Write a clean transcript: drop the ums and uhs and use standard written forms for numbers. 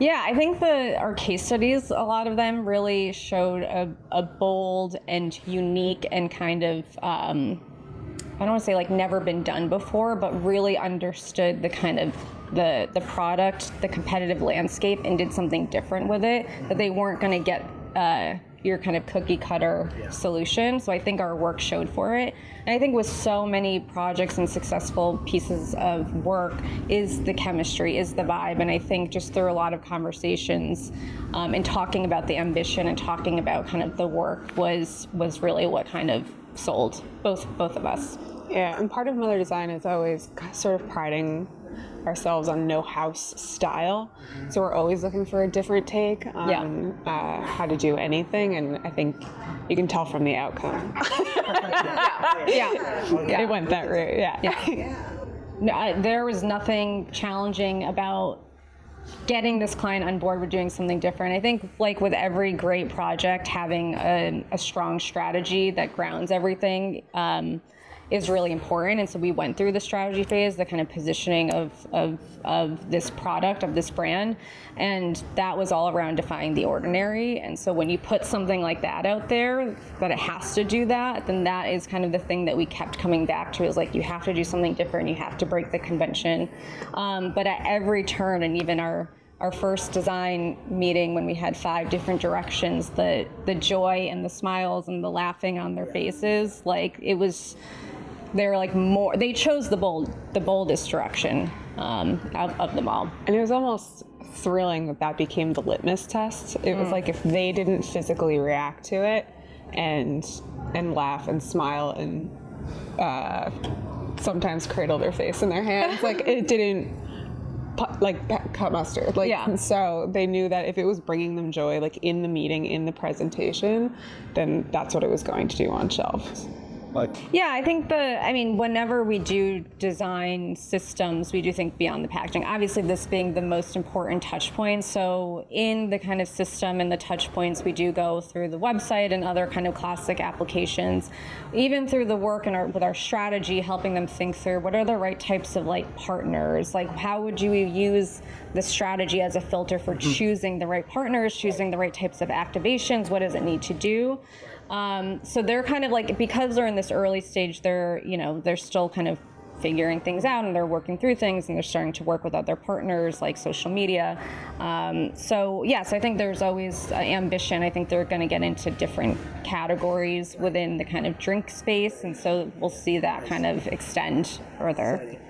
Yeah, I think our case studies, a lot of them really showed a bold and unique and kind of, I don't want to say like never been done before, but really understood the kind of the product, the competitive landscape, and did something different with it, that they weren't going to get your kind of cookie cutter solution. So I think our work showed for it. And I think with so many projects and successful pieces of work is the chemistry, is the vibe. And I think just through a lot of conversations and talking about the ambition and talking about kind of the work was really what kind of sold both of us. Yeah, and part of Mother Design is always sort of priding ourselves on no house style. So we're always looking for a different take on how to do anything, and I think you can tell from the outcome. It went that route. No, there was nothing challenging about getting this client on board with doing something different. I think like with every great project, having a strong strategy that grounds everything is really important. And so we went through the strategy phase, the kind of positioning of this product, of this brand, and that was all around defying the ordinary. And so when you put something like that out there, that it has to do that, then that is kind of the thing that we kept coming back to, is like, you have to do something different, you have to break the convention. But at every turn, and even our first design meeting when we had 5 different directions, the joy and the smiles and the laughing on their faces, like it was, they're like more, they chose the boldest direction of them all. And it was almost thrilling that became the litmus test. It was like if they didn't physically react to it and laugh and smile and sometimes cradle their face in their hands, like it didn't cut mustard. So they knew that if it was bringing them joy, like in the meeting, in the presentation, then that's what it was going to do on shelf. Yeah, I think whenever we do design systems, we do think beyond the packaging. Obviously, this being the most important touch point. So in the kind of system and the touch points, we do go through the website and other kind of classic applications, even through the work with our strategy, helping them think through what are the right types of like partners, like how would you use the strategy as a filter for choosing the right partners, choosing the right types of activations, what does it need to do? So they're kind of like, because they're in this early stage, they're still kind of figuring things out, and they're working through things, and they're starting to work with other partners like social media. So yes, I think there's always ambition. I think they're going to get into different categories within the kind of drink space, and so we'll see that kind of extend further.